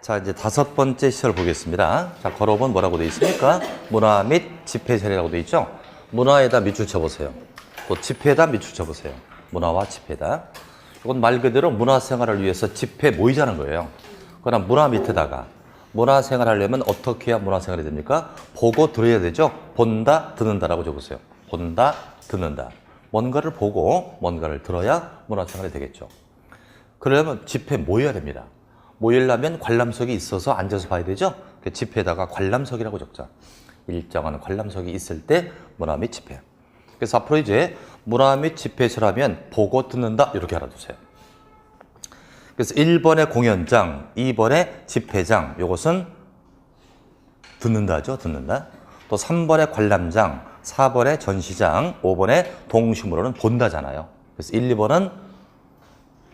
자, 이제 5번째 시설 보겠습니다. 자, 걸어본 뭐라고 되어 있습니까? 문화 및 집회 세례라고 되어 있죠? 문화에다 밑줄 쳐보세요. 또 집회에다 밑줄 쳐보세요. 문화와 집회다. 이건 말 그대로 문화생활을 위해서 집회 모이자는 거예요. 그러나 문화 밑에다가 문화생활 하려면 어떻게 해야 문화생활이 됩니까? 보고 들어야 되죠? 본다, 듣는다라고 적으세요. 본다, 듣는다. 뭔가를 보고 뭔가를 들어야 문화생활이 되겠죠. 그러려면 집회 모여야 됩니다. 모이려면 관람석이 있어서 앉아서 봐야 되죠? 그 집회에다가 관람석이라고 적자. 일정한 관람석이 있을 때 문화 및 집회. 그래서 앞으로 이제 문화 및 집회시라면 보고 듣는다 이렇게 알아두세요. 그래서 1번의 공연장, 2번의 집회장, 이것은 듣는다죠, 듣는다. 또 3번의 관람장, 4번의 전시장, 5번의 동심으로는 본다잖아요. 그래서 1, 2번은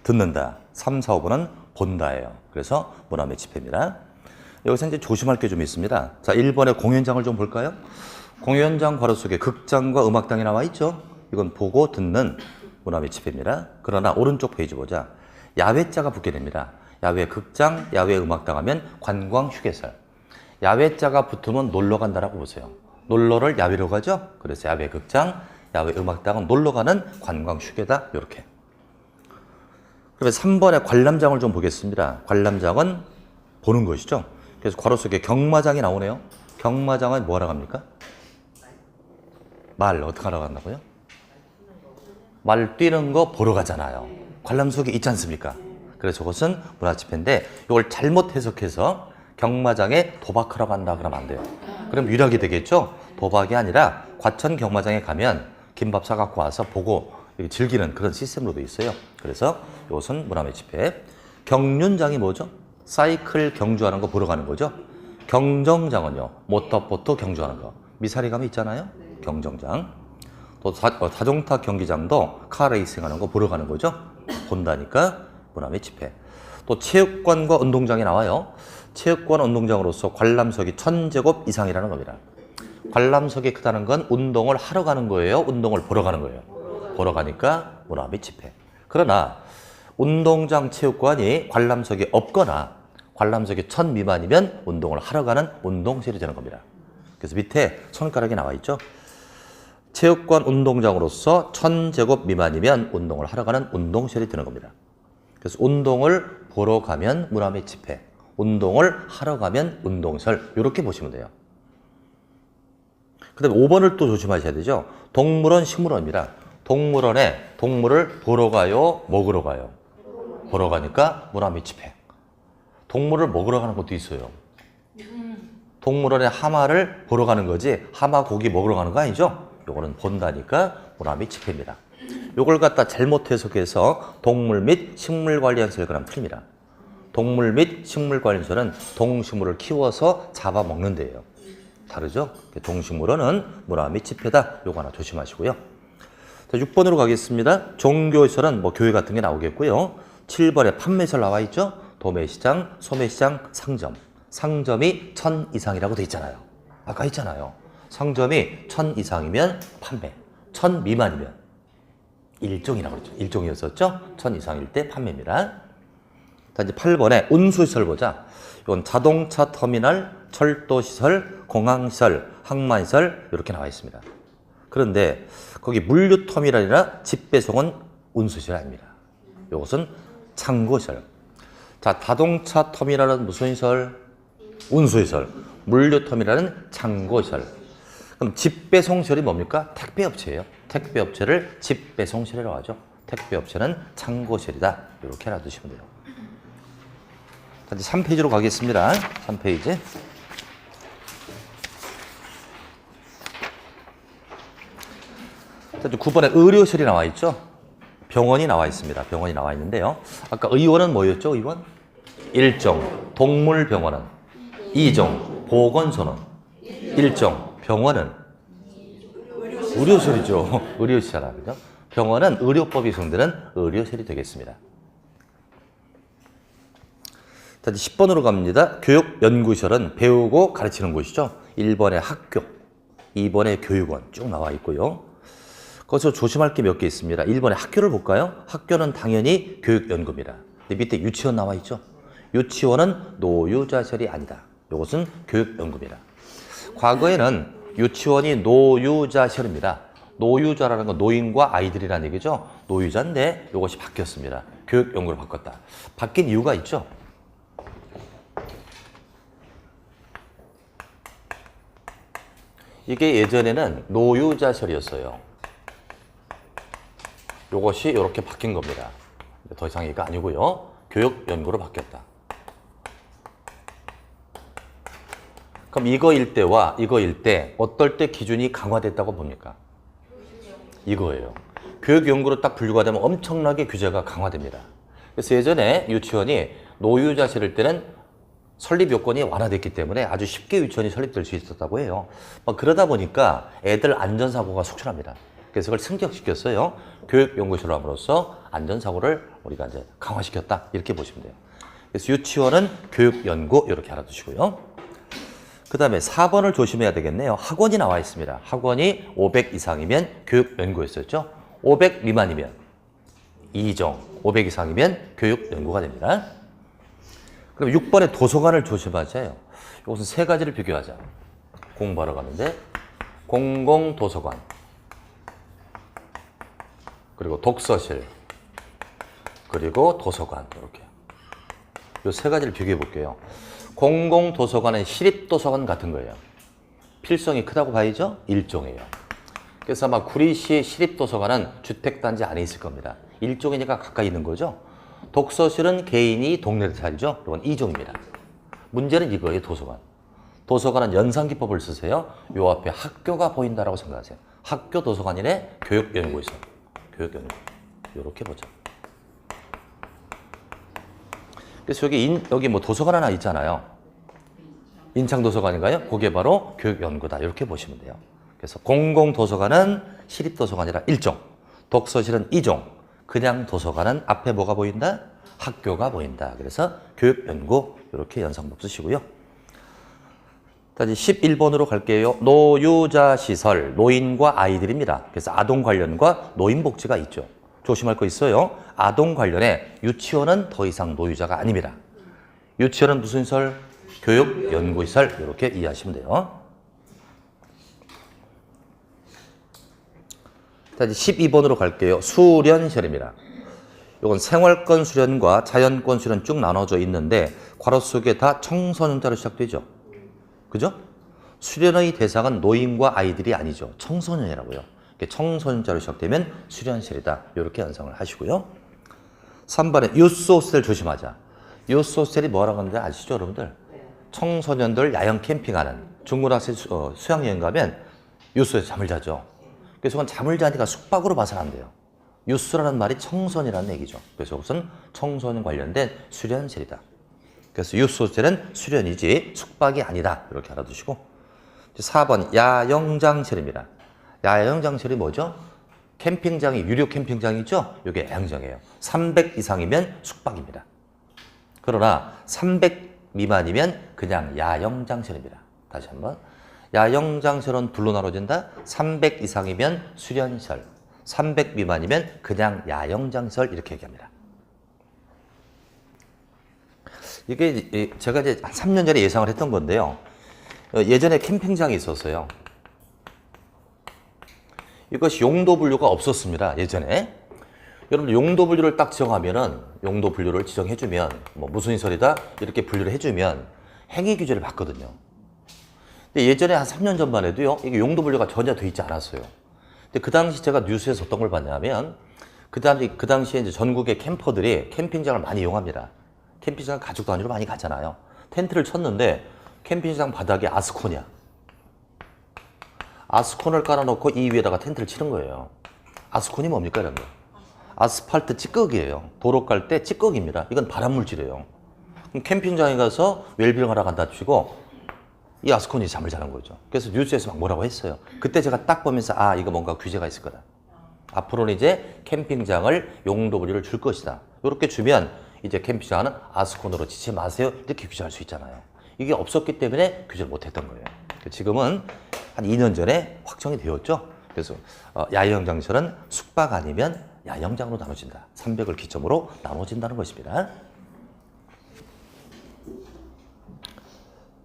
듣는다, 3, 4, 5번은 본다예요. 그래서 문화 및 집회입니다. 여기서 이제 조심할 게 좀 있습니다. 자, 1번의 공연장을 좀 볼까요? 공연장 괄호 속에 극장과 음악당이 나와 있죠? 이건 보고 듣는 문화 및 집회입니다. 그러나 오른쪽 페이지 보자. 야외자가 붙게 됩니다. 야외 극장, 야외 음악당 하면 관광 휴게설. 야외자가 붙으면 놀러 간다라고 보세요. 놀러를 야외로 가죠? 그래서 야외 극장, 야외 음악당은 놀러 가는 관광 휴게다. 이렇게. 그러면 3번의 관람장을 좀 보겠습니다. 관람장은 보는 것이죠. 그래서 괄호 속에 경마장이 나오네요. 경마장은 뭐 하러 갑니까? 말 어떻게 하러 간다고요? 말 뛰는 거 보러 가잖아요. 관람석이 있지 않습니까? 그래서 저것은 문화집회인데 이걸 잘못 해석해서 경마장에 도박하러 간다 그러면 안 돼요. 그럼 유력이 되겠죠? 도박이 아니라 과천 경마장에 가면 김밥 사갖고 와서 보고 즐기는 그런 시스템으로 돼 있어요. 그래서 이것은 문화 및 집회. 경륜장이 뭐죠? 사이클 경주하는 거 보러 가는 거죠. 경정장은요, 모터보트 경주하는 거. 미사리 가면 있잖아요. 경정장. 또 자동차 경기장도 카레이싱 하는 거 보러 가는 거죠. 본다니까 문화 및 집회. 또 체육관과 운동장이 나와요. 체육관 운동장으로서 관람석이 1000제곱 이상이라는 겁니다. 관람석이 크다는 건 운동을 하러 가는 거예요? 운동을 보러 가는 거예요? 보러 가니까 문화 및 집회. 그러나 운동장 체육관이 관람석이 없거나 관람석이 1000 미만이면 운동을 하러 가는 운동실이 되는 겁니다. 그래서 밑에 손가락이 나와 있죠. 체육관 운동장으로서 1000제곱 미만이면 운동을 하러 가는 운동실이 되는 겁니다. 그래서 운동을 보러 가면 문화 및 집회, 운동을 하러 가면 운동설, 이렇게 보시면 돼요. 그 다음에 5번을 또 조심하셔야 되죠. 동물원, 식물원입니다. 동물원에 동물을 보러 가요, 먹으러 가요? 보러 가니까 문화 및 집회. 동물을 먹으러 가는 것도 있어요. 동물원에 하마를 보러 가는 거지 하마 고기 먹으러 가는 거 아니죠? 요거는 본다니까 문화 및 집회입니다. 요걸 갖다 잘못 해석해서 동물 및 식물관리연설을 그러면 틀립니다. 동물 및 식물관리연설은 동식물을 키워서 잡아먹는 데예요. 다르죠? 동식물원은 문화 및 집회다. 요거 하나 조심하시고요. 자, 6번으로 가겠습니다. 종교시설은 뭐 교회 같은 게 나오겠고요. 7번에 판매시설 나와 있죠? 도매시장, 소매시장, 상점. 상점이 1000 이상이라고 돼 있잖아요. 아까 있잖아요. 상점이 1000 이상이면 판매, 1000 미만이면 일종이라고 그랬죠. 일종이었었죠? 1000 이상일 때 판매입니다. 자, 이제 8번에 운수시설 보자. 이건 자동차 터미널, 철도시설, 공항시설, 항만시설 이렇게 나와 있습니다. 그런데 거기 물류터미널이나 집배송은 운수시설 아닙니다. 이것은 창고시설. 자, 자동차 터미널은 무슨 시설? 운수시설. 물류터미널은 창고시설. 그럼 집배송시설이 뭡니까? 택배업체예요. 택배업체를 집배송시설이라고 하죠. 택배업체는 창고시설이다. 이렇게 알아두시면 돼요. 자, 이제 3페이지로 가겠습니다. 3페이지. 자, 9번에 의료시설이 나와 있죠. 병원이 나와 있습니다. 병원이 나와 있는데요. 아까 의원은 뭐였죠? 의원? 1종, 동물병원은 2종, 보건소는 1종, 병원은 의료시설이죠. 의료시설. 그죠? 병원은 의료법이 적용되는 의료시설이 되겠습니다. 자, 이제 10번으로 갑니다. 교육연구시설은 배우고 가르치는 곳이죠. 1번에 학교, 2번에 교육원 쭉 나와 있고요. 거기서 조심할 게 몇 개 있습니다. 1번에 학교를 볼까요? 학교는 당연히 교육연구입니다. 근데 밑에 유치원 나와 있죠. 유치원은 노유자설이 아니다. 이것은 교육연구입니다. 과거에는 유치원이 노유자설입니다. 노유자라는 건 노인과 아이들이라는 얘기죠. 노유자인데 이것이 바뀌었습니다. 교육연구로 바꿨다. 바뀐 이유가 있죠. 이게 예전에는 노유자설이었어요. 이것이 이렇게 바뀐 겁니다. 더 이상 이거 아니고요. 교육연구로 바뀌었다. 그럼 이거일 때와 이거일 때 어떨 때 기준이 강화됐다고 봅니까? 이거예요. 교육연구로 딱 분류가 되면 엄청나게 규제가 강화됩니다. 그래서 예전에 유치원이 노유자실일 때는 설립 요건이 완화됐기 때문에 아주 쉽게 유치원이 설립될 수 있었다고 해요. 그러다 보니까 애들 안전사고가 속출합니다. 그래서 그걸 승격시켰어요. 교육연구실로 함으로써 안전사고를 우리가 이제 강화시켰다. 이렇게 보시면 돼요. 그래서 유치원은 교육연구 이렇게 알아두시고요. 그 다음에 4번을 조심해야 되겠네요. 학원이 나와 있습니다. 학원이 500 이상이면 교육연구였었죠. 500 미만이면 이종, 500 이상이면 교육연구가 됩니다. 그럼 6번에 도서관을 조심하세요. 이것은 세 가지를 비교하자. 공부하러 가는데 공공도서관, 그리고 독서실, 그리고 도서관 이렇게. 이 세 가지를 비교해 볼게요. 공공도서관은 시립도서관 같은 거예요. 필성이 크다고 봐야죠? 일종이에요. 그래서 아마 구리시 시립도서관은 주택단지 안에 있을 겁니다. 일종이니까 가까이 있는 거죠. 독서실은 개인이 동네를 차리죠. 이건 이종입니다. 문제는 이거예요. 도서관. 도서관은 연상기법을 쓰세요. 요 앞에 학교가 보인다라고 생각하세요. 학교 도서관이네 교육연구에서. 교육연구. 이렇게 보자. 그래서 여기 뭐 도서관 하나 있잖아요. 인창도서관인가요? 그게 바로 교육연구다. 이렇게 보시면 돼요. 그래서 공공도서관은 시립도서관이라 일종, 독서실은 이종, 그냥 도서관은 앞에 뭐가 보인다? 학교가 보인다. 그래서 교육연구 이렇게 연상법 쓰시고요. 다시 11번으로 갈게요. 노유자시설, 노인과 아이들입니다. 그래서 아동 관련과 노인복지가 있죠. 조심할 거 있어요. 아동 관련해 유치원은 더 이상 노유자가 아닙니다. 유치원은 무슨 시설? 교육연구시설 이렇게 이해하시면 돼요. 다시 12번으로 갈게요. 수련시설입니다. 이건 생활권 수련과 자연권 수련 쭉 나눠져 있는데 괄호 속에 다 청소년자로 시작되죠. 그죠? 수련의 대상은 노인과 아이들이 아니죠. 청소년이라고요. 청소년자로 시작되면 수련시설이다. 이렇게 연상을 하시고요. 3번에 유스호스텔 조심하자. 유스호스텔이 뭐라고 하는데 아시죠, 여러분들? 청소년들 야영 캠핑하는 중고등학생 수학여행 가면 유스에서 잠을 자죠. 그래서 그건 잠을 자니까 숙박으로 봐서는 안 돼요. 유스라는 말이 청소년이라는 얘기죠. 그래서 그것은 청소년 관련된 수련시설이다. 그래서 유스호스텔은 수련이지 숙박이 아니다. 이렇게 알아두시고 4번 야영장시설입니다. 야영장시설이 뭐죠? 캠핑장이 유료 캠핑장이 있죠? 이게 야영장이에요. 300 이상이면 숙박입니다. 그러나 300 미만이면 그냥 야영장시설입니다. 다시 한번. 야영장시설은 둘로 나눠진다. 300 이상이면 수련시설, 300 미만이면 그냥 야영장시설 이렇게 얘기합니다. 이게 제가 이제 한 3년 전에 예상을 했던 건데요. 예전에 캠핑장이 있었어요. 이것이 용도 분류가 없었습니다. 예전에. 여러분들 용도 분류를 딱 지정하면은 용도 분류를 지정해주면 뭐 무슨 시설이다 이렇게 분류를 해주면 행위 규제를 받거든요. 근데 예전에 한 3년 전만 해도요. 이게 용도 분류가 전혀 돼 있지 않았어요. 근데 그 당시 제가 뉴스에서 어떤 걸 봤냐면 그 당시에 이제 전국의 캠퍼들이 캠핑장을 많이 이용합니다. 캠핑장 가족 단위로 많이 가잖아요. 텐트를 쳤는데 캠핑장 바닥에 아스콘이야. 아스콘을 깔아놓고 이 위에다가 텐트를 치는 거예요. 아스콘이 뭡니까, 여러분? 아스팔트 찌꺼기예요. 도로 깔 때 찌꺼기입니다. 이건 발암물질이에요. 그럼 캠핑장에 가서 웰빙하러 간다 치고 이 아스콘이 잠을 자는 거죠. 그래서 뉴스에서 막 뭐라고 했어요. 그때 제가 딱 보면서 아, 이거 뭔가 규제가 있을 거다. 앞으로는 이제 캠핑장을 용도 분류를 줄 것이다. 이렇게 주면 이제 캠핑장은 아스콘으로 지지 마세요. 이렇게 규제할 수 있잖아요. 이게 없었기 때문에 규제를 못했던 거예요. 지금은 한 2년 전에 확정이 되었죠. 그래서 야영장시설은 숙박 아니면 야영장으로 나눠진다. 300을 기점으로 나눠진다는 것입니다.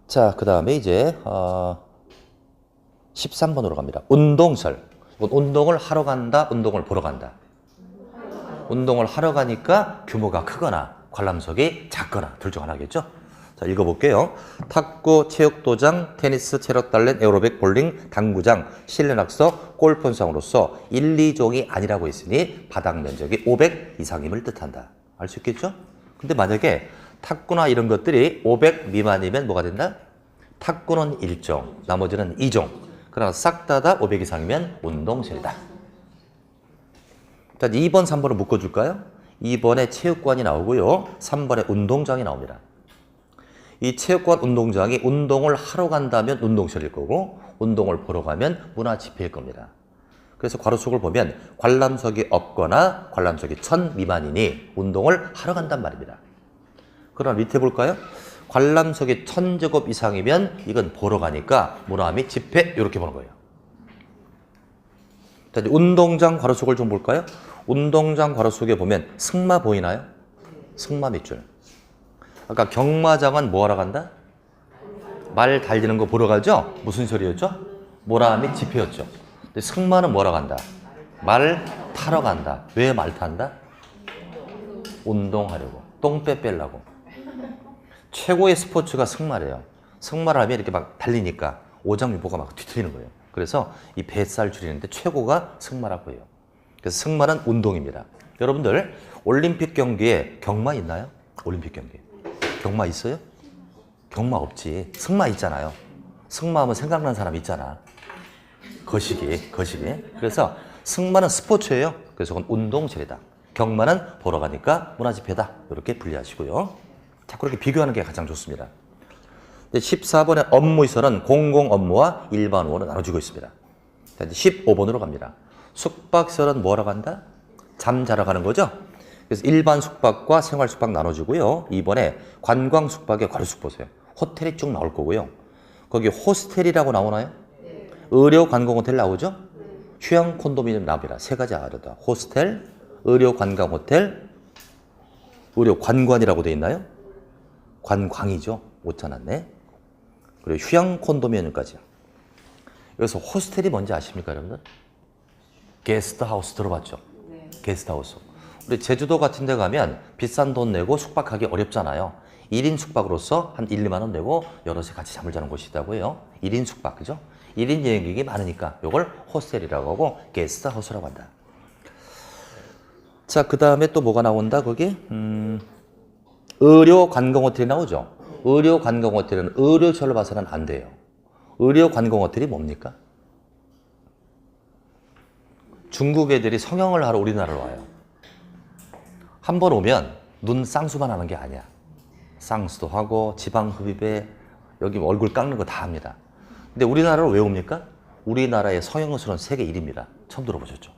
자, 그 다음에 이제 13번으로 갑니다. 운동설. 운동을 하러 간다, 운동을 보러 간다. 운동을 하러 가니까 규모가 크거나 관람석이 작거나 둘 중 하나겠죠. 자, 읽어볼게요. 탁구, 체육도장, 테니스, 체력 단련, 에어로빅, 볼링, 당구장, 실내 낙서, 골프장으로서 1, 2종이 아니라고 했으니 바닥 면적이 500 이상임을 뜻한다. 알 수 있겠죠? 근데 만약에 탁구나 이런 것들이 500 미만이면 뭐가 된다? 탁구는 1종, 나머지는 2종. 그러나 싹 다 500 이상이면 운동실이다. 자, 2번, 3번을 묶어줄까요? 2번에 체육관이 나오고요. 3번에 운동장이 나옵니다. 이 체육관 운동장이 운동을 하러 간다면 운동실일 거고 운동을 보러 가면 문화집회일 겁니다. 그래서 괄호 속을 보면 관람석이 없거나 관람석이 1000 미만이니 운동을 하러 간단 말입니다. 그럼 밑에 볼까요? 관람석이 1000제곱 이상이면 이건 보러 가니까 문화 및 집회 이렇게 보는 거예요. 자, 이제 운동장 괄호 속을 좀 볼까요? 운동장 괄호 속에 보면 승마 보이나요? 승마 밑줄. 아까 경마장은 뭐 하러 간다? 말 달리는 거 보러 가죠? 무슨 소리였죠? 모라 및 집회였죠. 근데 승마는 뭐 하러 간다? 말 타러 간다. 왜 말 탄다? 운동하려고. 똥빼 빼려고. 최고의 스포츠가 승마래요. 승마를 하면 이렇게 막 달리니까 오장육부가 막 뒤틀리는 거예요. 그래서 이 뱃살 줄이는데 최고가 승마라고 해요. 그래서 승마는 운동입니다. 여러분들 올림픽 경기에 경마 있나요? 올림픽 경기. 경마 있어요? 경마 없지. 승마 있잖아요. 승마하면 생각나는 사람 있잖아. 거시기. 그래서 승마는 스포츠예요. 그래서 그건 운동실이다. 경마는 보러 가니까 문화집회다. 이렇게 분리하시고요. 자꾸 이렇게 비교하는 게 가장 좋습니다. 14번의 업무시설은 공공 업무와 일반 업무로 나눠지고 있습니다. 15번으로 갑니다. 숙박시설은 뭐하러 간다? 잠자러 가는 거죠? 그래서 일반 숙박과 생활 숙박 나눠지고요. 이번에 관광 숙박의 괄호숙 보세요. 호텔이 쭉 나올 거고요. 거기 호스텔이라고 나오나요? 의료 관광 호텔 나오죠? 휴양 콘도미니엄 나옵니다. 세 가지 알아다. 호스텔, 의료 관광 호텔, 의료 관관이라고 돼 있나요? 관광이죠. 못 찾았네. 그리고 휴양 콘도미니엄까지요. 여기서 호스텔이 뭔지 아십니까, 여러분들? 게스트하우스 들어봤죠? 네. 게스트하우스. 우리 제주도 같은 데 가면 비싼 돈 내고 숙박하기 어렵잖아요. 1인 숙박으로서 한 1, 2만 원 내고 여럿이 같이 잠을 자는 곳이 있다고 해요. 1인 숙박, 그죠? 1인 여행객이 많으니까 이걸 호스텔이라고 하고 게스트하우스라고 한다. 자, 그 다음에 또 뭐가 나온다, 거기? 의료 관광 호텔이 나오죠? 의료 관광 호텔은 의료시설로 봐서는 안 돼요. 의료 관광 호텔이 뭡니까? 중국 애들이 성형을 하러 우리나라로 와요. 한 번 오면 눈 쌍수만 하는 게 아니야. 쌍수도 하고 지방 흡입에 여기 얼굴 깎는 거 다 합니다. 근데 우리나라로 왜 옵니까? 우리나라의 성형의술은 세계 1위입니다. 처음 들어보셨죠?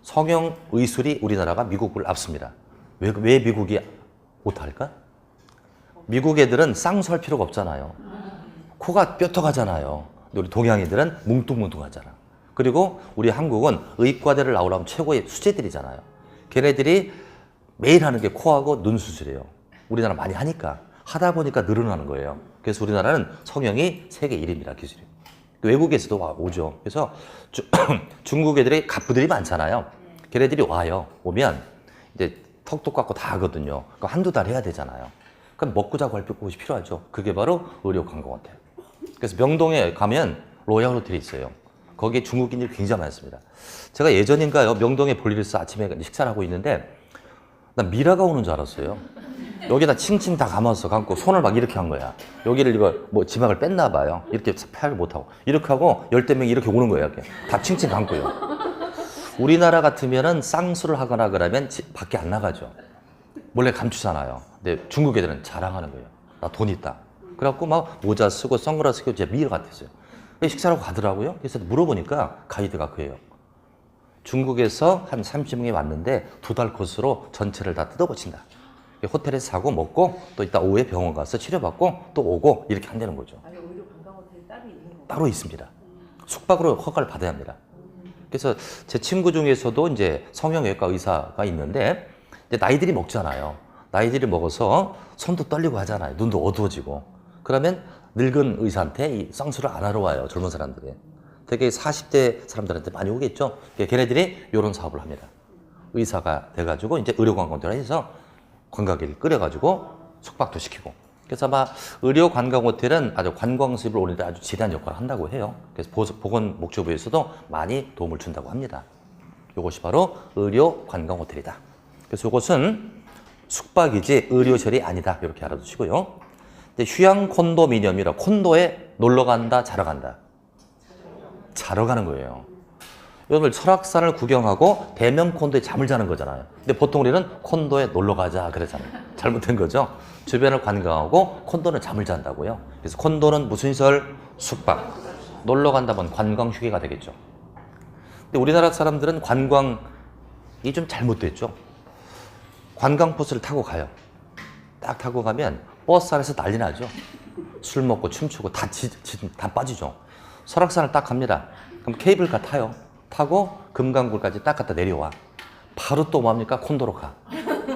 성형 의술이 우리나라가 미국을 앞섭니다. 왜 미국이 못할까? 미국 애들은 쌍수할 필요가 없잖아요. 코가 뾰족하잖아요. 근데 우리 동양 애들은 뭉뚱뭉뚱하잖아. 그리고 우리 한국은 의과대를 나오려면 최고의 수재들이잖아요. 걔네들이 매일 하는 게 코하고 눈 수술이에요. 우리나라 많이 하니까. 하다 보니까 늘어나는 거예요. 그래서 우리나라는 성형이 세계 1위입니다, 기술이. 외국에서도 오죠. 그래서 중국 애들이 갑부들이 많잖아요. 걔네들이 와요. 오면 이제 턱도 깎고 다 하거든요. 그러니까 한두 달 해야 되잖아요. 그럼 먹고 자고 할 곳이 필요하죠. 그게 바로 의료관광호텔. 그래서 명동에 가면 로얄 호텔이 있어요. 거기에 중국인들이 굉장히 많습니다. 제가 예전인가요? 명동에 볼 일을 있어 아침에 식사를 하고 있는데 난 미라가 오는 줄 알았어요. 여기다 칭칭 다 감고 손을 막 이렇게 한 거야. 여기를 이거 뭐 지막을 뺐나 봐요. 이렇게 팔을 못하고. 이렇게 하고 열댓 명이 이렇게 오는 거예요. 이렇게. 다 칭칭 감고요. 우리나라 같으면은 쌍수를 하거나 그러면 밖에 안 나가죠. 몰래 감추잖아요. 근데 중국 애들은 자랑하는 거예요. 나 돈 있다. 그래갖고 막 모자 쓰고 선글라스 쓰고 제 미라 같았어요. 식사하고 가더라고요. 그래서 물어보니까 가이드가 그예요. 중국에서 한 30명이 왔는데 2달 코스로 전체를 다 뜯어고친다. 호텔에서 자고 먹고 또 이따 오후에 병원 가서 치료받고 또 오고 이렇게 한다는 거죠. 아니, 오히려 관광 호텔 따로 있는 거 따로 있습니다. 숙박으로 허가를 받아야 합니다. 그래서 제 친구 중에서도 이제 성형외과 의사가 있는데 이제 나이들이 먹잖아요. 나이들이 먹어서 손도 떨리고 하잖아요. 눈도 어두워지고. 그러면 늙은 의사한테 이 쌍수를 안 하러 와요. 젊은 사람들이. 되게 40대 사람들한테 많이 오겠죠. 걔네들이 이런 사업을 합니다. 의사가 돼가지고 이제 의료관광대로 해서 관광객을 끌어가지고 숙박도 시키고. 그래서 아마 의료관광호텔은 아주 관광 수입을 올리는 데 아주 지대한 역할을 한다고 해요. 그래서 보건복지부에서도 많이 도움을 준다고 합니다. 이것이 바로 의료관광호텔이다. 그래서 이것은 숙박이지 의료시설이 아니다. 이렇게 알아두시고요. 휴양 콘도미니엄이라 콘도에 놀러 간다, 자러 간다. 자러 가는 거예요. 여러분 설악산을 구경하고 대면 콘도에 잠을 자는 거잖아요. 근데 보통 우리는 콘도에 놀러 가자 그러잖아요. 잘못된 거죠. 주변을 관광하고 콘도는 잠을 잔다고요. 그래서 콘도는 무슨 시설? 숙박. 놀러 간다면 관광 휴게가 되겠죠. 근데 우리나라 사람들은 관광이 좀 잘못됐죠. 관광 버스를 타고 가요. 딱 타고 가면 버스 안에서 난리 나죠. 술 먹고 춤추고 다 빠지죠. 설악산을 딱 갑니다. 그럼 케이블카 타요. 타고 금강굴까지 딱 갔다 내려와. 바로 또 뭡니까? 콘도로 가.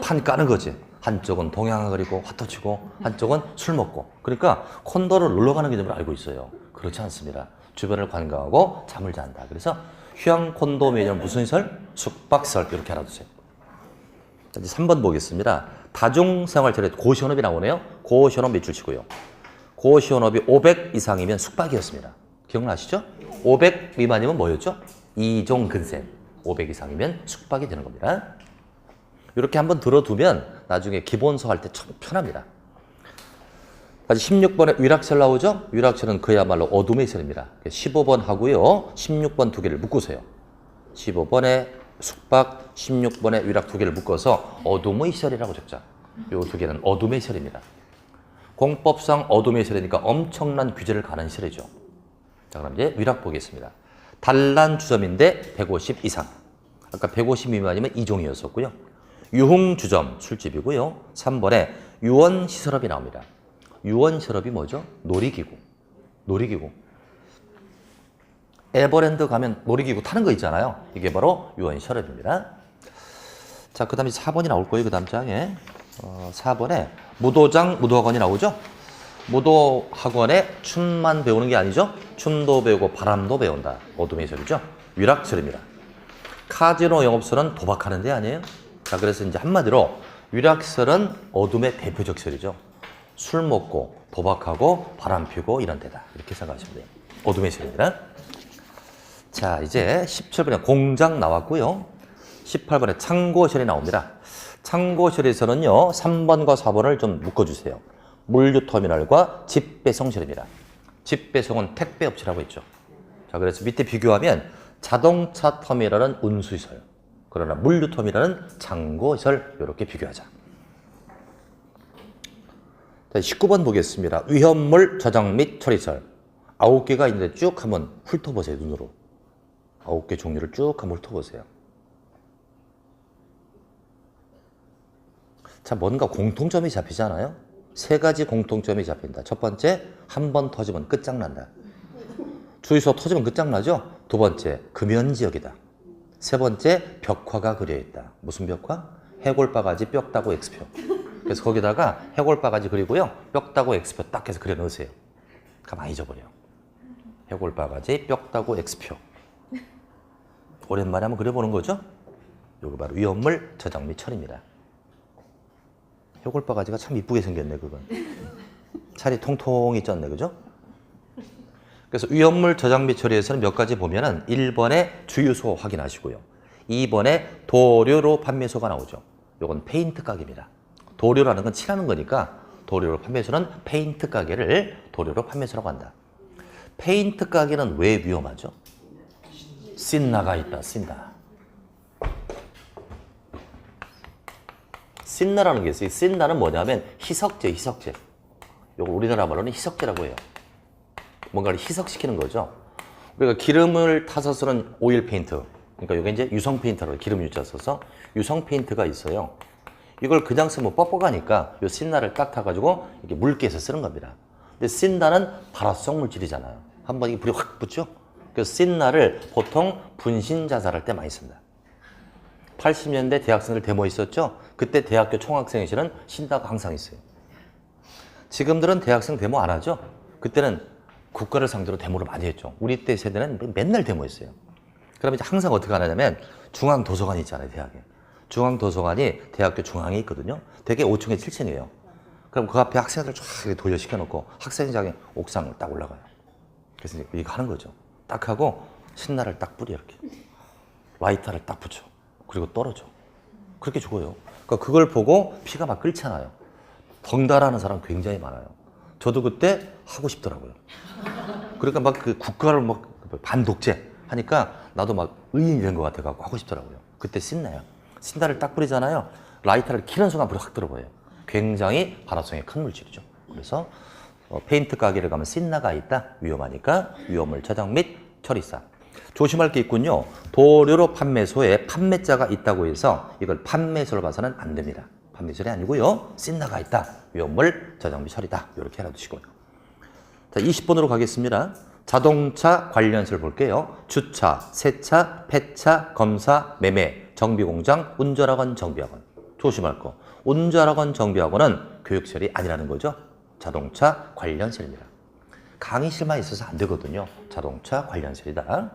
판 까는 거지. 한쪽은 동양을 그리고 화투 치고 한쪽은 술 먹고. 그러니까 콘도를 놀러 가는 개념을 알고 있어요. 그렇지 않습니다. 주변을 관광하고 잠을 잔다. 그래서 휴양 콘도미니엄 무슨 시설? 숙박시설 이렇게 알아두세요. 이제 3번 보겠습니다. 다중생활철에 고시원업이 나오네요. 고시원업 밑줄 치고요. 고시원업이 500 이상이면 숙박이었습니다. 기억나시죠? 500 미만이면 뭐였죠? 이종근세. 500 이상이면 숙박이 되는 겁니다. 이렇게 한번 들어두면 나중에 기본서 할 때 참 편합니다. 16번에 위락설 나오죠? 위락설은 그야말로 어둠의 시설입니다. 15번 하고요. 16번 두 개를 묶으세요. 15번에 숙박, 16번에 위락 두 개를 묶어서 어둠의 시설이라고 적자. 이 두 개는 어둠의 시설입니다. 공법상 어둠의 시설이니까 엄청난 규제를 가는 시설이죠. 자, 그럼 이제 위락 보겠습니다. 단란 주점인데 150 이상. 아까 150 미만이면 2종이었었고요. 유흥주점, 술집이고요. 3번에 유원시설업이 나옵니다. 유원시설업이 뭐죠? 놀이기구. 놀이기구. 에버랜드 가면 놀이기구 타는 거 있잖아요. 이게 바로 유원시설업입니다. 자, 그 다음에 4번이 나올 거예요. 그 다음 장에. 4번에 무도장, 무도학원이 나오죠? 무도학원에 춤만 배우는 게 아니죠? 춤도 배우고 바람도 배운다. 어둠의 시설이죠? 위락시설입니다. 카지노 영업소는 도박하는 데 아니에요? 자, 그래서 이제 한마디로 위락시설은 어둠의 대표적 시설이죠. 술 먹고 도박하고 바람 피고 이런 데다. 이렇게 생각하시면 돼요. 어둠의 시설입니다. 자, 이제 17번에 공장 나왔고요. 18번에 창고시설이 나옵니다. 창고시설에서는요, 3번과 4번을 좀 묶어주세요. 물류터미널과 집배송시설입니다. 집배송은 택배업체라고 했죠. 자, 그래서 밑에 비교하면 자동차 터미널은 운수시설, 그러나 물류터미널은 창고시설, 이렇게 비교하자. 자, 19번 보겠습니다. 위험물 저장 및 처리시설. 9개가 있는데 쭉 한번 훑어보세요, 눈으로. 9개 종류를 쭉 한번 훑어보세요. 자, 뭔가 공통점이 잡히잖아요? 3가지 공통점이 잡힌다. 첫 번째, 한 번 터지면 끝장난다. 주유소 터지면 끝장나죠? 두 번째, 금연지역이다. 세 번째, 벽화가 그려있다. 무슨 벽화? 해골바가지 뼈다구 X표. 그래서 거기다가 해골바가지 그리고요, 뼈다구 X표 딱 해서 그려 넣으세요. 가만히 잊어버려. 해골바가지 뼈다구 X표. 오랜만에 한번 그려보는 거죠? 요거 바로 위험물 저장 및 처리입니다. 해골바가지가 참 이쁘게 생겼네, 그건. 살이 통통이 쪘네, 그죠? 그래서 위험물 저장 및 처리에서는 몇 가지 보면은 1번에 주유소 확인하시고요. 2번에 도료로 판매소가 나오죠. 요건 페인트 가게입니다. 도료라는 건 칠하는 거니까 도료로 판매소는 페인트 가게를 도료로 판매소라고 한다. 페인트 가게는 왜 위험하죠? 씬나가 있다, 씬나. 씬나라는 게 있어요. 씬나는 뭐냐면 희석제, 희석제. 요거 우리나라 말로는 희석제라고 해요. 뭔가를 희석시키는 거죠. 우리가 기름을 타서 쓰는 오일 페인트. 그러니까 이게 이제 유성 페인트라고 기름 유자 써서 유성 페인트가 있어요. 이걸 그냥 쓰면 뻑뻑하니까 요 씬나를 딱 타가지고 이렇게 묽게 해서 쓰는 겁니다. 근데 씬나는 발화성 물질이잖아요. 한번 이게 불이 확 붙죠? 그래서 씬나를 보통 분신 자살할 때 많이 쓴다. 80년대 대학생들 데모 있었죠? 그때 대학교 총학생회실은 씬나가 항상 있어요. 지금들은 대학생 데모 안 하죠? 그때는 국가를 상대로 데모를 많이 했죠. 우리 때 세대는 맨날 데모했어요. 그러면 이제 항상 어떻게 하냐면 중앙도서관이 있잖아요, 대학에. 중앙도서관이 대학교 중앙에 있거든요. 대개 5층에 7층이에요. 그럼 그 앞에 학생들 쫙 돌려시켜놓고 학생장에 옥상을 딱 올라가요. 그래서 이제 이거 하는 거죠. 딱 하고 신나를 딱 뿌려 이렇게. 라이터를 딱 붙여. 그리고 떨어져. 그렇게 죽어요. 그러니까 그걸 보고 피가 막 끓잖아요. 덩달아하는 사람 굉장히 많아요. 저도 그때 하고 싶더라고요. 그러니까 막 그 국가를 막 반독재 하니까 나도 막 의인이 된 것 같아가지고 하고 싶더라고요. 그때 신나요. 신나를 딱 뿌리잖아요. 라이터를 키는 순간 불이 확 들어버려요. 굉장히 발화성이 큰 물질이죠. 그래서 페인트 가게를 가면 신나가 있다. 위험하니까 위험물 저장 및 처리사. 조심할 게 있군요. 도료로 판매소에 판매자가 있다고 해서 이걸 판매소로 봐서는 안 됩니다. 판매소리 아니고요. 신나가 있다. 위험물 저장 및 처리다. 이렇게 알아두시고요. 자, 20번으로 가겠습니다. 자동차 관련서를 볼게요. 주차, 세차, 폐차, 검사, 매매, 정비공장, 운전학원, 정비학원. 조심할 거. 운전학원, 정비학원은 교육시설이 아니라는 거죠. 자동차 관련시설입니다. 강의실만 있어서 안 되거든요. 자동차 관련시설이다.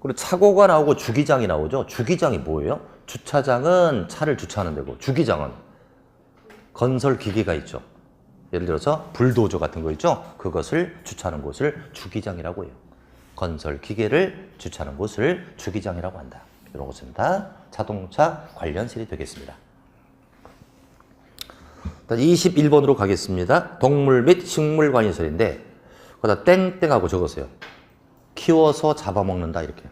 그리고 차고가 나오고 주기장이 나오죠. 주기장이 뭐예요? 주차장은 차를 주차하는 데고 주기장은 건설 기계가 있죠. 예를 들어서 불도저 같은 거 있죠. 그것을 주차하는 곳을 주기장이라고 해요. 건설 기계를 주차하는 곳을 주기장이라고 한다. 이런 것은 다 자동차 관련실이 되겠습니다. 21번으로 가겠습니다. 동물 및 식물 관련설인데 거기다 땡땡하고 적으세요. 키워서 잡아먹는다 이렇게.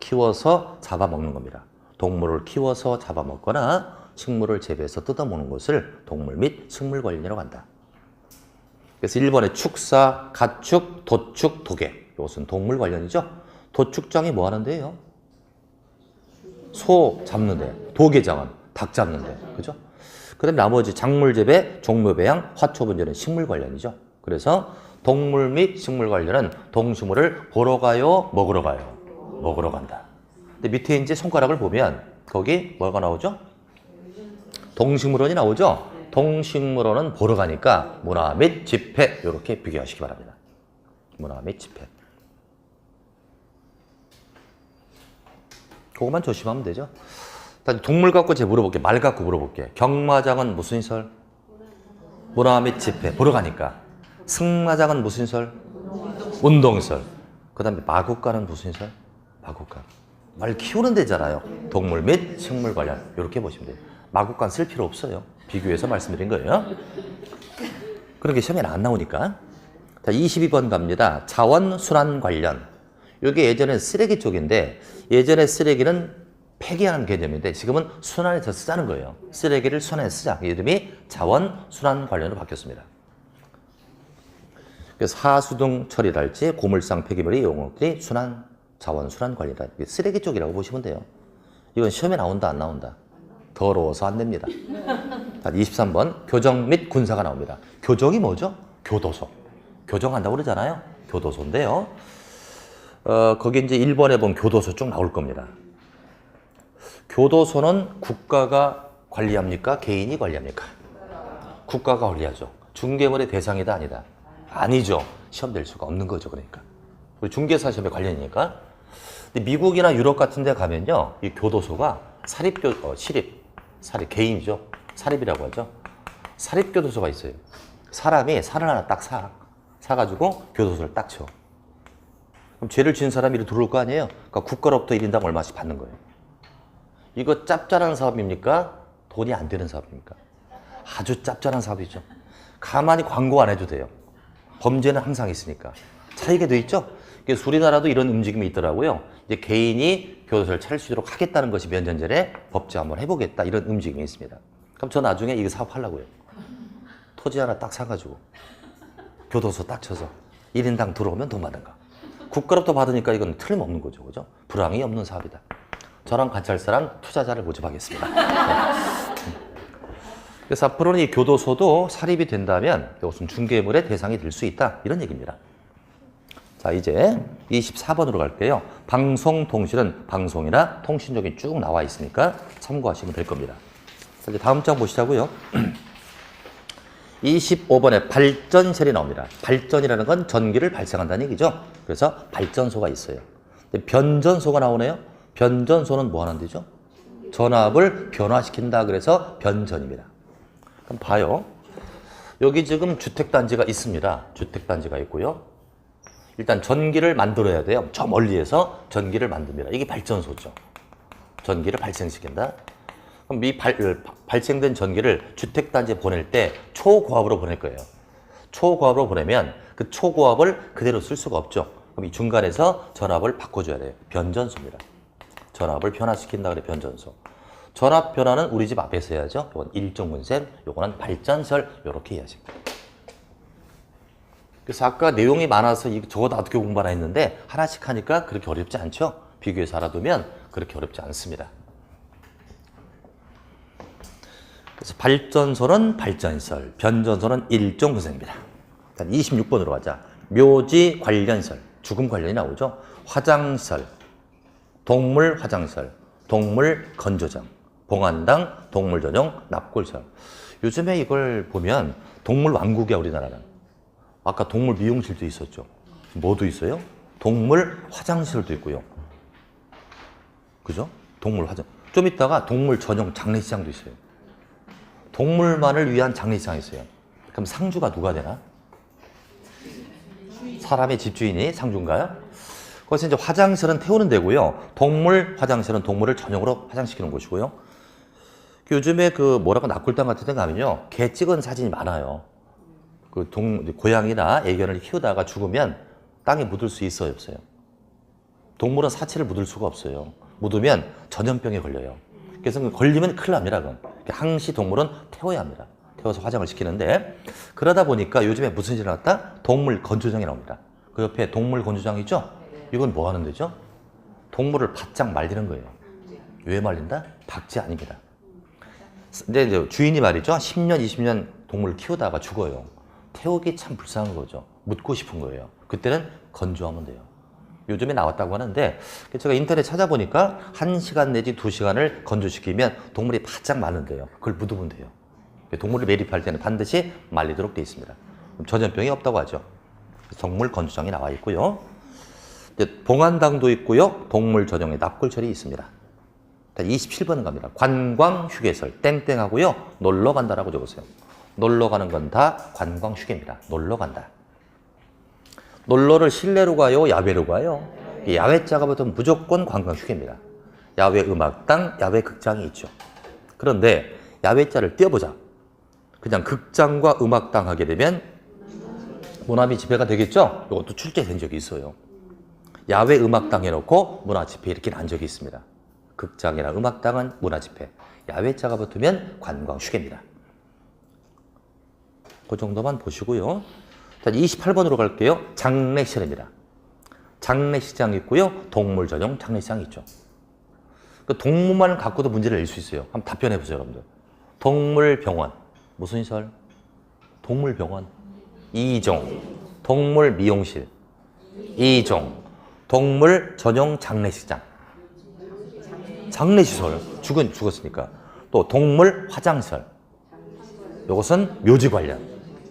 키워서 잡아먹는 겁니다. 동물을 키워서 잡아먹거나 식물을 재배해서 뜯어먹는 것을 동물 및 식물 관련이라고 한다. 그래서 1번에 축사, 가축, 도축, 도개. 이것은 동물 관련이죠. 도축장이 뭐 하는데요? 소 잡는데. 도개장은 닭 잡는데. 그죠? 그 다음에 나머지 작물 재배, 종묘 배양, 화초 분재는 식물 관련이죠. 그래서 동물 및 식물 관련은 동식물을 보러 가요, 먹으러 가요? 먹으러 간다. 근데 밑에 이제 손가락을 보면 거기 뭐가 나오죠? 동식물원이 나오죠? 동식물원은 보러 가니까 문화 및 집회 이렇게 비교하시기 바랍니다. 문화 및 집회. 그것만 조심하면 되죠. 동물 갖고 제가 물어볼게요. 말 갖고 물어볼게요. 경마장은 무슨 시설? 문화 및 집회. 보러 가니까. 승마장은 무슨 시설? 운동시설. 그 다음에 마국간은 무슨 시설? 마국간. 말 키우는 데잖아요. 동물 및 식물 관련. 이렇게 보시면 돼요. 마국간 쓸 필요 없어요. 비교해서 말씀드린 거예요. 그런 게 시험에 안 나오니까. 자, 22번 갑니다. 자원순환 관련. 이게 예전에 쓰레기 쪽인데 예전에 쓰레기는 폐기하는 개념인데 지금은 순환해서 쓰자는 거예요. 쓰레기를 순환해서 쓰자. 이름이 자원순환 관련으로 바뀌었습니다. 그래서 하수 등 처리랄지 고물상 폐기물의 용어들이 순환, 자원순환 관리다. 쓰레기 쪽이라고 보시면 돼요. 이건 시험에 나온다 안 나온다? 더러워서 안 됩니다. 23번 교정 및 군사가 나옵니다. 교정이 뭐죠? 교도소. 교정한다고 그러잖아요. 교도소인데요. 거기 이제 1번에 보면 교도소 쭉 나올 겁니다. 교도소는 국가가 관리합니까? 개인이 관리합니까? 국가가 관리하죠. 중개물의 대상이다 아니다? 아니죠. 시험 될 수가 없는 거죠. 그러니까. 우리 중개사 시험에 관련이니까. 근데 미국이나 유럽 같은 데 가면요. 이 교도소가 사립 개인이죠. 사립이라고 하죠. 사립교도소가 있어요. 사람이 살을 하나 딱 사가지고 교도소를 딱 쳐. 그럼 죄를 지은 사람이 이리 들어올 거 아니에요? 그러니까 국가로부터 1인당 얼마씩 받는 거예요. 이거 짭짤한 사업입니까? 돈이 안 되는 사업입니까? 아주 짭짤한 사업이죠. 가만히 광고 안 해도 돼요. 범죄는 항상 있으니까. 차이가 돼 있죠? 그래서 우리나라도 이런 움직임이 있더라고요. 이제 개인이 교도소를 차릴 수 있도록 하겠다는 것이 몇 년 전에 법제 한번 해보겠다 이런 움직임이 있습니다. 그럼 저 나중에 이거 사업하려고요. 토지 하나 딱 사가지고 교도소 딱 쳐서 1인당 들어오면 돈 받는가. 국가로부터 받으니까 이건 틀림없는 거죠. 그죠? 불황이 없는 사업이다. 저랑 같이 할 사람 투자자를 모집하겠습니다. 그래서 앞으로는 이 교도소도 사립이 된다면 이것은 중개물의 대상이 될 수 있다. 이런 얘기입니다. 자, 이제 24번으로 갈게요. 방송통신은 방송이나 통신적인 쭉 나와 있으니까 참고하시면 될 겁니다. 자, 이제 다음 장 보시자고요. 25번에 발전셀이 나옵니다. 발전이라는 건 전기를 발생한다는 얘기죠. 그래서 발전소가 있어요. 근데 변전소가 나오네요. 변전소는 뭐 하는 데죠? 전압을 변화시킨다. 그래서 변전입니다. 그럼 봐요. 여기 지금 주택단지가 있습니다. 주택단지가 있고요. 일단 전기를 만들어야 돼요. 저 멀리에서 전기를 만듭니다. 이게 발전소죠. 전기를 발생시킨다. 그럼 이 발생된 전기를 주택단지에 보낼 때 초고압으로 보낼 거예요. 초고압으로 보내면 그 초고압을 그대로 쓸 수가 없죠. 그럼 이 중간에서 전압을 바꿔줘야 돼요. 변전소입니다. 전압을 변화시킨다 그래 변전소. 전압 변화는 우리 집 앞에서 해야죠. 이건 일정분셈, 요거는 발전설 이렇게 해야지. 그래서 아까 내용이 많아서 저거 어떻게 공부하나 했는데 하나씩 하니까 그렇게 어렵지 않죠. 비교해서 알아두면 그렇게 어렵지 않습니다. 그래서 발전소는 발전설, 변전소는 일정분셈입니다. 일단 26번으로 가자. 묘지 관련설, 죽음 관련이 나오죠. 화장설, 동물 화장설, 동물 건조장, 봉안당, 동물 전용, 납골설. 요즘에 이걸 보면 동물 왕국이야 우리나라는. 아까 동물 미용실도 있었죠. 뭐도 있어요? 동물 화장실도 있고요. 그죠? 동물 화장. 좀 이따가 동물 전용 장례식장도 있어요. 동물만을 위한 장례식장이 있어요. 그럼 상주가 누가 되나? 사람의 집주인이 상주인가요? 거기서 이제 화장실은 태우는 데고요. 동물 화장실은 동물을 전용으로 화장시키는 곳이고요. 요즘에 그 뭐라고 납골당 같은 데 가면요. 개 찍은 사진이 많아요. 그 고양이나 애견을 키우다가 죽으면 땅에 묻을 수 있어요, 없어요? 동물은 사체를 묻을 수가 없어요. 묻으면 전염병에 걸려요. 그래서 걸리면 큰일 납니다. 그건. 항시 동물은 태워야 합니다. 태워서 화장을 시키는데 그러다 보니까 요즘에 무슨 일이 나왔다? 동물 건조장이 나옵니다. 그 옆에 동물 건조장 있죠? 이건 뭐 하는 데죠? 동물을 바짝 말리는 거예요. 왜 말린다? 박제 아닙니다. 근데 이제 주인이 말이죠. 10년, 20년 동물을 키우다가 죽어요. 태우기 참 불쌍한 거죠. 묻고 싶은 거예요. 그때는 건조하면 돼요. 요즘에 나왔다고 하는데 제가 인터넷 찾아보니까 1시간 내지 2시간을 건조시키면 동물이 바짝 마른대요. 그걸 묻으면 돼요. 동물을 매립할 때는 반드시 말리도록 되어 있습니다. 전염병이 없다고 하죠. 동물 건조장이 나와 있고요. 봉안당도 있고요. 동물 전용의 납골철이 있습니다. 27번은 갑니다. 관광 휴게설 땡땡하고요. 놀러 간다라고 적으세요. 놀러 가는 건 다 관광 휴게입니다. 놀러 간다. 놀러를 실내로 가요? 야외로 가요? 야외자가 붙으면 무조건 관광 휴게입니다. 야외 음악당, 야외 극장이 있죠. 그런데 야외자를 떼어보자. 그냥 극장과 음악당 하게 되면 문화비 집회가 되겠죠? 이것도 출제된 적이 있어요. 야외 음악당 해놓고 문화집회 이렇게 난 적이 있습니다. 극장이나 음악당은 문화집회, 야외자가 붙으면 관광 휴게입니다. 그 정도만 보시고요. 28번으로 갈게요. 장례실입니다. 장례식장 있고요. 동물 전용 장례식장 있죠. 그 동물만 갖고도 문제를 낼 수 있어요. 한번 답변해 보세요, 여러분들. 동물병원 무슨 시설? 동물병원 2종. 동물 미용실 2종. 동물 전용 장례식장 장례시설 죽었으니까. 또 동물 화장실 이것은 묘지 관련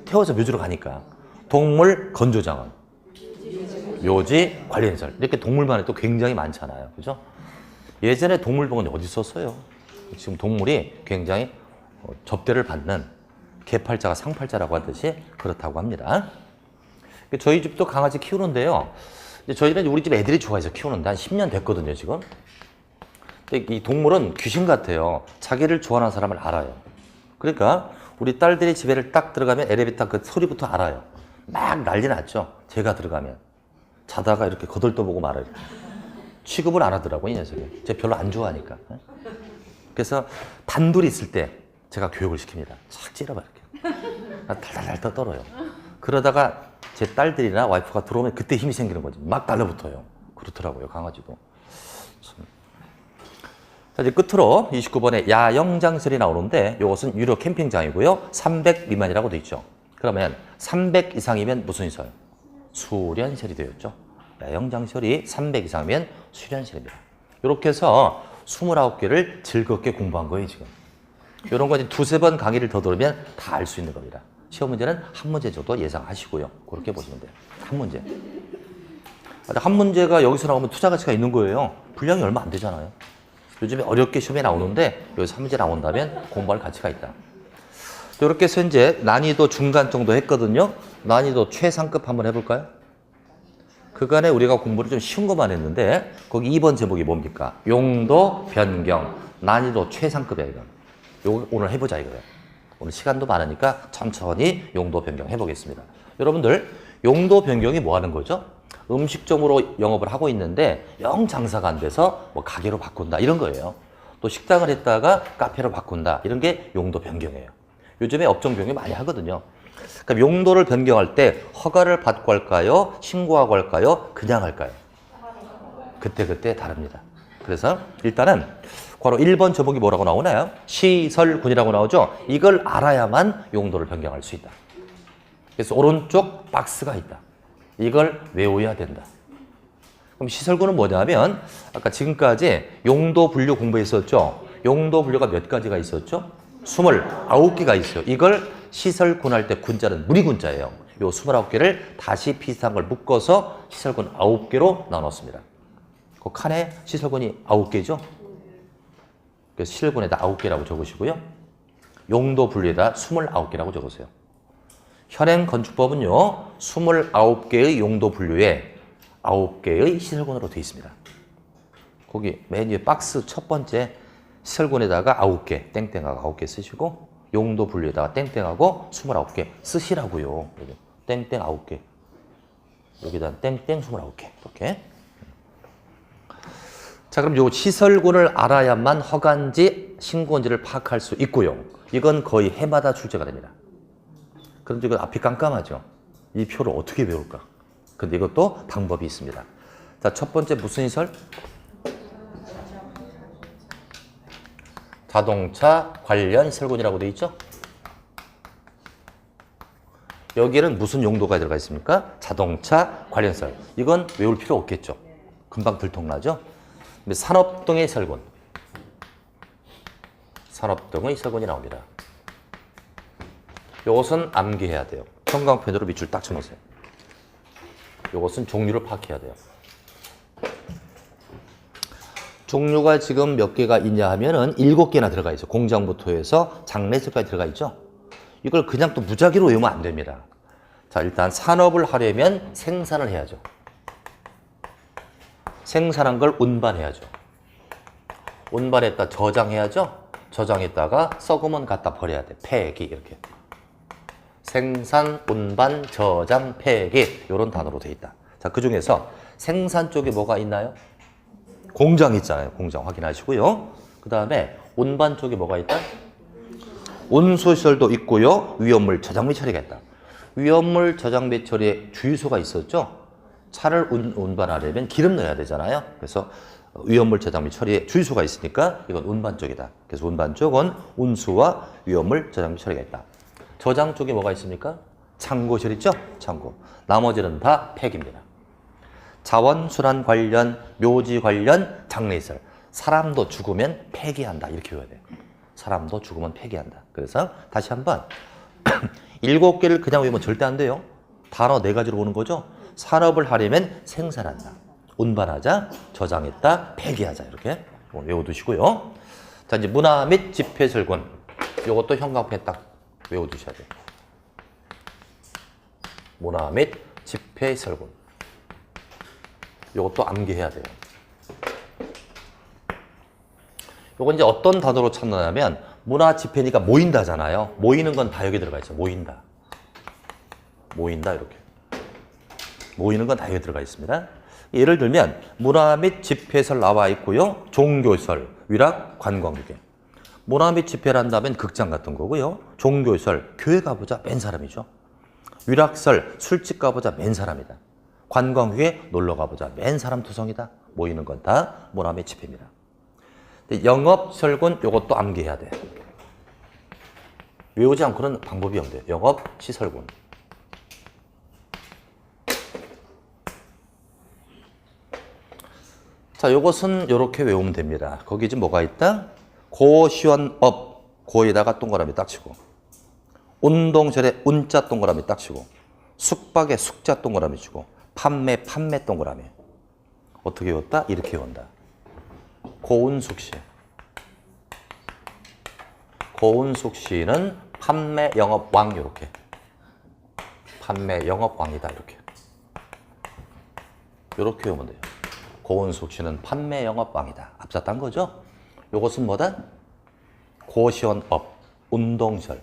태워서 묘지로 가니까. 동물 건조장은 묘지 관련시설. 이렇게 동물만에 또 굉장히 많잖아요. 그죠? 예전에 동물병원이 어디 있었어요? 지금 동물이 굉장히 접대를 받는 개팔자가 상팔자라고 하듯이 그렇다고 합니다. 저희 집도 강아지 키우는데요. 저희는 우리 집 애들이 좋아해서 키우는데 한 10년 됐거든요, 지금. 근데 이 동물은 귀신 같아요. 자기를 좋아하는 사람을 알아요. 그러니까 우리 딸들이 집에를 딱 들어가면 엘리베이터 그 소리부터 알아요. 막 난리 났죠. 제가 들어가면. 자다가 이렇게 거들떠보고 말아요. 취급을 안 하더라고요, 이 녀석이. 제가 별로 안 좋아하니까. 그래서 단둘이 있을 때 제가 교육을 시킵니다. 싹 찌르봐 이렇게. 달달달 떨어요. 그러다가 제 딸들이나 와이프가 들어오면 그때 힘이 생기는 거지. 막 달라붙어요. 그렇더라고요, 강아지도. 자, 이제 끝으로 29번에 야영장설이 나오는데 이것은 유료 캠핑장이고요. 300 미만이라고 돼 있죠. 그러면 300 이상이면 무슨 시설? 수련설이 되었죠. 야영장설이 300 이상이면 수련설입니다. 이렇게 해서 29개를 즐겁게 공부한 거예요, 지금. 이런 거 이제 두세 번 강의를 더 들으면 다 알 수 있는 겁니다. 시험 문제는 한 문제 정도 예상하시고요. 그렇게 보시면 돼요. 한 문제. 한 문제가 여기서 나오면 투자 가치가 있는 거예요. 분량이 얼마 안 되잖아요. 요즘에 어렵게 시험에 나오는데 여기서 한 문제 나온다면 공부할 가치가 있다. 이렇게 해서 이제 난이도 중간 정도 했거든요. 난이도 최상급 한번 해볼까요? 그간에 우리가 공부를 좀 쉬운 것만 했는데 거기 2번 제목이 뭡니까? 용도 변경 난이도 최상급이야 이거. 요거 오늘 해보자 이거예요. 오늘 시간도 많으니까 천천히 용도 변경 해보겠습니다. 여러분들 용도 변경이 뭐 하는 거죠? 음식점으로 영업을 하고 있는데 영 장사가 안 돼서 뭐 가게로 바꾼다 이런 거예요. 또 식당을 했다가 카페로 바꾼다 이런 게 용도 변경이에요. 요즘에 업종 변경 많이 하거든요. 그럼 용도를 변경할 때 허가를 받고 할까요? 신고하고 할까요? 그냥 할까요? 그때 다릅니다. 그래서 일단은 바로 1번 제목이 뭐라고 나오나요? 시설군이라고 나오죠? 이걸 알아야만 용도를 변경할 수 있다. 그래서 오른쪽 박스가 있다. 이걸 외워야 된다. 그럼 시설군은 뭐냐면 아까 지금까지 용도 분류 공부했었죠? 용도 분류가 몇 가지가 있었죠? 29개가 있어요. 이걸 시설군 할 때 군자는 무리군자예요. 요 29개를 다시 비슷한 걸 묶어서 시설군 9개로 나눴습니다. 그 칸에 시설군이 9개죠? 그래서 시설군에다 9개라고 적으시고요. 용도 분류에다 29개라고 적으세요. 현행 건축법은요. 29개의 용도 분류에 9개의 시설군으로 되어 있습니다. 거기 맨 위에 박스 첫 번째 시설군에다가 9개, 땡땡하고 9개 쓰시고 용도 분류에다가 땡땡하고 29개 쓰시라고요. 여기 땡땡 9개. 여기다 땡땡 29개. 이렇게. 자, 그럼 요 시설군을 알아야만 허가인지 신고인지를 파악할 수 있고요. 이건 거의 해마다 출제가 됩니다. 그런데 이건 앞이 깜깜하죠. 이 표를 어떻게 외울까? 근데 이것도 방법이 있습니다. 자, 첫 번째 무슨 시설? 자동차 관련 시설군이라고 되어 있죠? 여기에는 무슨 용도가 들어가 있습니까? 자동차 관련 시설. 이건 외울 필요 없겠죠. 금방 들통나죠? 근데 산업 등의 시설군. 산업 등의 시설군이 나옵니다. 이것은 암기해야 돼요. 형광펜으로 밑줄 딱 쳐놓으세요. 이것은 종류를 파악해야 돼요. 종류가 지금 몇 개가 있냐 하면은 7개나 들어가 있어요. 공장부터 해서 장례식까지 들어가 있죠. 이걸 그냥 또 무작위로 외우면 안 됩니다. 자, 일단 산업을 하려면 생산을 해야죠. 생산한 걸 운반해야죠. 운반했다 저장해야죠. 저장했다가 썩으면 갖다 버려야 돼. 폐기 이렇게. 생산, 운반, 저장, 폐기 이런 단어로 되어 있다. 자, 그중에서 생산 쪽에 뭐가 있나요? 공장 있잖아요. 공장 확인하시고요. 그 다음에 운반 쪽에 뭐가 있다? 운수시설도 있고요. 위험물 저장 및 처리가 있다. 위험물 저장 및 처리에 주유소가 있었죠. 차를 운반하려면 기름 넣어야 되잖아요. 그래서 위험물 저장 및 처리에 주유소가 있으니까 이건 운반 쪽이다. 그래서 운반 쪽은 운수와 위험물 저장 및 처리가 있다. 저장 쪽에 뭐가 있습니까? 창고실 있죠? 창고. 나머지는 다 폐기입니다. 자원순환 관련, 묘지 관련, 장례시설. 사람도 죽으면 폐기한다. 이렇게 외워야 돼요. 사람도 죽으면 폐기한다. 그래서 다시 한번 7개를 그냥 외우면 절대 안 돼요. 단어 4가지로 보는 거죠. 산업을 하려면 생산한다. 운반하자, 저장했다, 폐기하자. 이렇게 외워두시고요. 자, 이제 문화 및 집회설군. 이것도 형광펜 딱 외워두셔야 돼요. 문화 및 집회설군. 이것도 암기해야 돼요. 이건 이제 어떤 단어로 찾느냐면 문화 집회니까 모인다잖아요. 모이는 건 다 여기 들어가 있죠. 모인다. 모인다 이렇게. 모이는 건 다 여기 들어가 있습니다. 예를 들면 문화 및 집회설 나와 있고요. 종교설, 위락, 관광객. 문화 및 집회를 한다면 극장 같은 거고요. 종교설, 교회 가보자 맨 사람이죠. 위락설, 술집 가보자 맨 사람이다. 관광객에 놀러 가보자 맨 사람 투성이다. 모이는 건 다 문화 및 집회입니다. 영업설군 이것도 암기해야 돼. 외우지 않고는 방법이 없대요. 영업시설군. 자, 이것은 이렇게 외우면 됩니다. 거기 지금 뭐가 있다? 고시원업, 고에다가 동그라미 딱 치고 운동절에 운자 동그라미 딱 치고 숙박에 숙자 동그라미 치고 판매 동그라미. 어떻게 외웠다? 이렇게 외운다. 고운숙 씨는 판매 영업왕 이렇게. 판매 영업왕이다 이렇게. 이렇게 외우면 돼요. 고운숙 씨는 판매 영업왕이다. 앞자 딴 거죠? 요것은 뭐다? 고시원업, 운동설,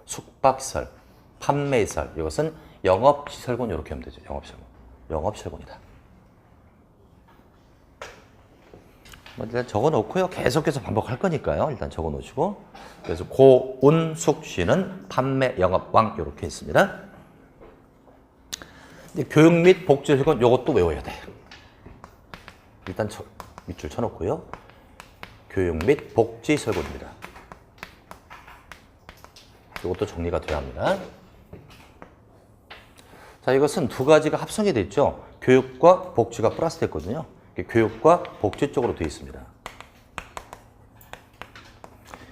숙박설, 판매설. 이것은 영업시설군 이렇게 하면 되죠. 영업시설군. 영업시설군이다. 일단 적어놓고요. 계속해서 반복할 거니까요. 일단 적어놓으시고. 그래서 고운숙 씨는 판매 영업왕 이렇게 있습니다. 교육 및 복지설군 이것도 외워야 돼. 일단 밑줄 쳐놓고요. 교육 및 복지설군입니다. 이것도 정리가 돼야 합니다. 자, 이것은 두 가지가 합성이 됐죠. 교육과 복지가 플러스 됐거든요. 교육과 복지 쪽으로 되어 있습니다.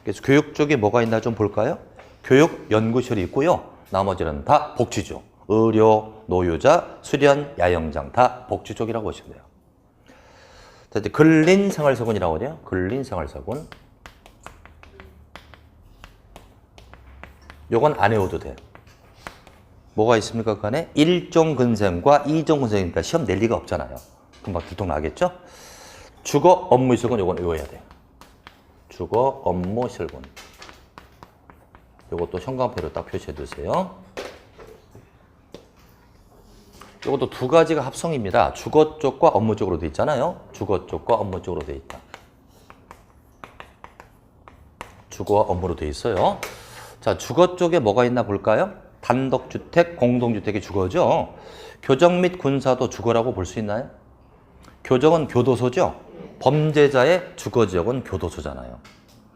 그래서 교육 쪽에 뭐가 있나 좀 볼까요? 교육 연구실이 있고요. 나머지는 다 복지죠. 의료, 노유자, 수련, 야영장 다 복지 쪽이라고 보시면 돼요. 자, 이제 근린생활서군이라고 하죠. 근린생활서군. 요건 안 외워도 돼. 뭐가 있습니까? 그 안에 1종 근생과 2종 근생이니까 시험 낼 리가 없잖아요. 금방 들통나겠죠? 주거 업무실군 요건 외워야 돼. 주거 업무실군. 요것도 형광펜으로 딱 표시해 두세요. 요것도 두 가지가 합성입니다. 주거 쪽과 업무 쪽으로 돼 있잖아요. 주거 쪽과 업무 쪽으로 돼 있다. 주거와 업무로 돼 있어요. 자, 주거 쪽에 뭐가 있나 볼까요? 단독주택, 공동주택이 주거죠. 교정 및 군사도 주거라고 볼 수 있나요? 교정은 교도소죠. 범죄자의 주거지역은 교도소잖아요.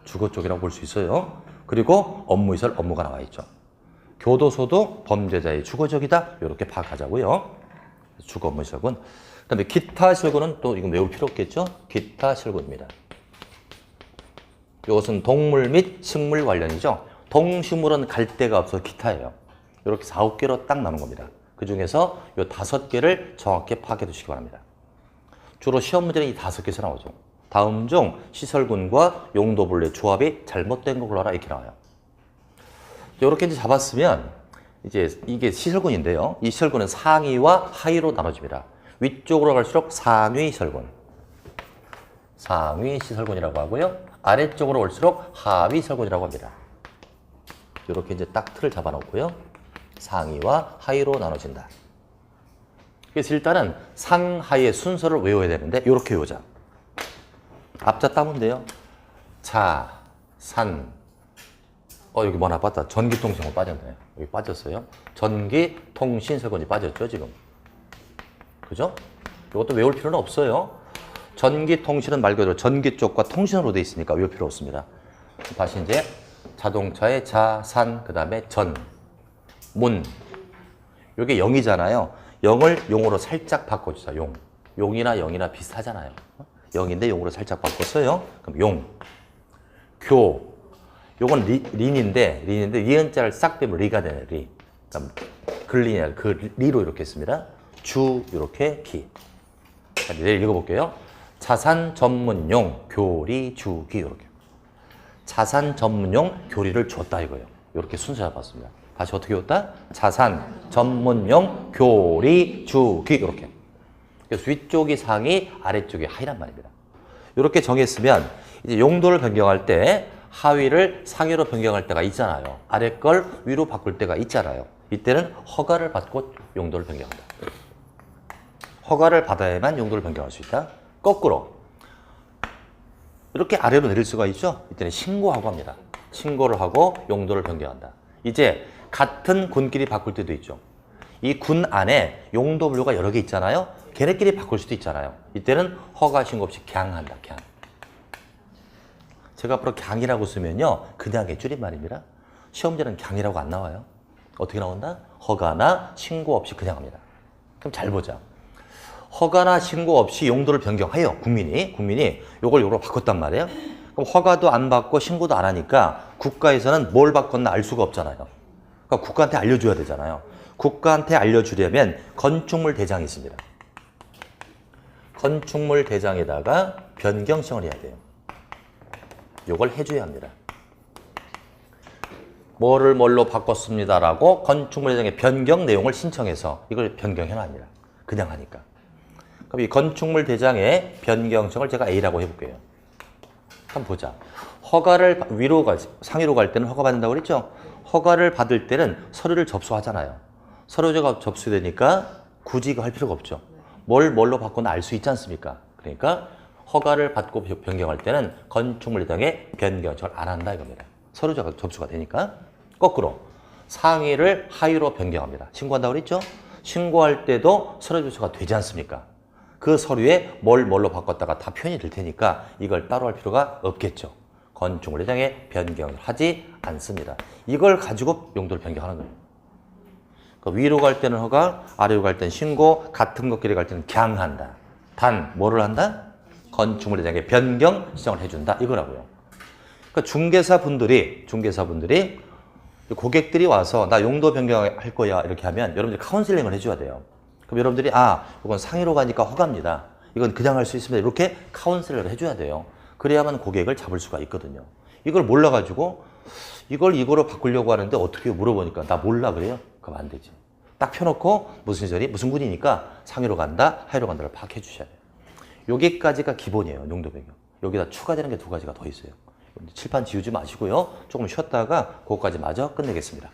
주거 쪽이라고 볼 수 있어요. 그리고 업무시설, 업무가 나와 있죠. 교도소도 범죄자의 주거지역이다. 이렇게 파악하자고요. 주거 업무시설군. 그다음에 기타 실군은 또 이건 외울 필요 없겠죠. 기타 실군입니다. 이것은 동물 및 식물 관련이죠. 동식물은 갈 데가 없어서 기타예요. 이렇게 4, 5개로 딱 나눈 겁니다. 그 중에서 이 5개를 정확히 파악해 두시기 바랍니다. 주로 시험 문제는 이 5개에서 나오죠. 다음 중 시설군과 용도분류의 조합이 잘못된 거 골라라 이렇게 나와요. 이렇게 이제 잡았으면 이제 이게 시설군인데요. 이 시설군은 상위와 하위로 나눠집니다. 위쪽으로 갈수록 상위 시설군. 상위 시설군이라고 하고요. 아래쪽으로 올수록 하위 시설군이라고 합니다. 이렇게 이제 딱 틀을 잡아놓고요. 상위와 하위로 나눠진다. 그래서 일단은 상하의 순서를 외워야 되는데 이렇게 외우자. 앞자 따면 돼요. 자, 산. 여기 뭐 하나 빠졌다. 전기통신은 빠졌네. 여기 빠졌어요. 전기통신설군이 빠졌죠, 지금. 그죠? 이것도 외울 필요는 없어요. 전기통신은 말 그대로 전기 쪽과 통신으로 되어 있으니까 외울 필요 없습니다. 다시 이제 자동차의 자, 산, 그 다음에 전, 문. 이게 0이잖아요. 0을 용으로 살짝 바꿔주자. 용. 용이나 0이나 비슷하잖아요. 0인데 용으로 살짝 바꿨어요. 그럼 용. 교. 요건 린인데 리은자를 싹 빼면 리가 되네. 리. 그럼 글린이야. 그 리로 이렇게 했습니다. 주 이렇게 기. 자, 내일 읽어볼게요. 자산 전문용 교리 주기 이렇게. 자산 전문용 교리를 줬다 이거예요. 이렇게 순서 잡았습니다. 다시 어떻게 줬다? 자산 전문용 교리 주기 이렇게. 그래서 위쪽이 상위, 아래쪽이 하위란 말입니다. 이렇게 정했으면 이제 용도를 변경할 때 하위를 상위로 변경할 때가 있잖아요. 아래 걸 위로 바꿀 때가 있잖아요. 이때는 허가를 받고 용도를 변경한다. 허가를 받아야만 용도를 변경할 수 있다. 거꾸로 이렇게 아래로 내릴 수가 있죠. 이때는 신고하고 합니다. 신고를 하고 용도를 변경한다. 이제 같은 군끼리 바꿀 때도 있죠. 이 군 안에 용도 분류가 여러 개 있잖아요. 걔네끼리 바꿀 수도 있잖아요. 이때는 허가 신고 없이 그냥 한다. 그냥. 제가 앞으로 강이라고 쓰면요. 그냥의 줄임말입니다. 시험제는 강이라고 안 나와요. 어떻게 나온다? 허가나 신고 없이 그냥 합니다. 그럼 잘 보자. 허가나 신고 없이 용도를 변경해요. 국민이 요걸 요로 바꿨단 말이에요. 그럼 허가도 안 받고 신고도 안 하니까 국가에서는 뭘 바꿨나 알 수가 없잖아요. 그러니까 국가한테 알려줘야 되잖아요. 국가한테 알려주려면 건축물 대장이 있습니다. 건축물 대장에다가 변경 신청을 해야 돼요. 이걸 해줘야 합니다. 뭐를 뭘로 바꿨습니다라고 건축물 대장에 변경 내용을 신청해서 이걸 변경해놔합니다. 그냥 하니까. 그럼 이 건축물 대장의 변경 신청을 제가 A라고 해볼게요. 한번 보자. 허가를 상위로 갈 때는 허가 받는다고 그랬죠? 허가를 받을 때는 서류를 접수하잖아요. 서류가 접수되니까 굳이 이거 할 필요가 없죠. 뭘로 바꾸나 알 수 있지 않습니까? 그러니까 허가를 받고 변경할 때는 건축물 대장의 변경 신청을 안 한다 이겁니다. 서류가 접수가 되니까. 거꾸로 상위를 하위로 변경합니다. 신고한다고 그랬죠? 신고할 때도 서류 접수가 되지 않습니까? 그 서류에 뭘로 바꿨다가 다 표현이 될 테니까 이걸 따로 할 필요가 없겠죠. 건축물 대장에 변경을 하지 않습니다. 이걸 가지고 용도를 변경하는 거예요. 그러니까 위로 갈 때는 허가, 아래로 갈 때는 신고, 같은 것끼리 갈 때는 강한다. 단, 뭐를 한다? 건축물 대장에 변경 신청을 해준다. 이거라고요. 그러니까 중개사분들이 고객들이 와서 나 용도 변경할 거야 이렇게 하면 여러분들이 카운슬링을 해줘야 돼요. 그럼 여러분들이 이건 상위로 가니까 허가입니다. 이건 그냥 할 수 있습니다. 이렇게 카운슬링을 해줘야 돼요. 그래야만 고객을 잡을 수가 있거든요. 이걸 몰라가지고 이걸 이거로 바꾸려고 하는데 어떻게 물어보니까 나 몰라 그래요? 그럼 안 되지. 딱 펴놓고 무슨 시절이 무슨 군이니까 상위로 간다, 하위로 간다를 파악해 주셔야 돼요. 여기까지가 기본이에요. 용도 변경. 여기다 추가되는 게 두 가지가 더 있어요. 칠판 지우지 마시고요. 조금 쉬었다가 그거까지 마저 끝내겠습니다.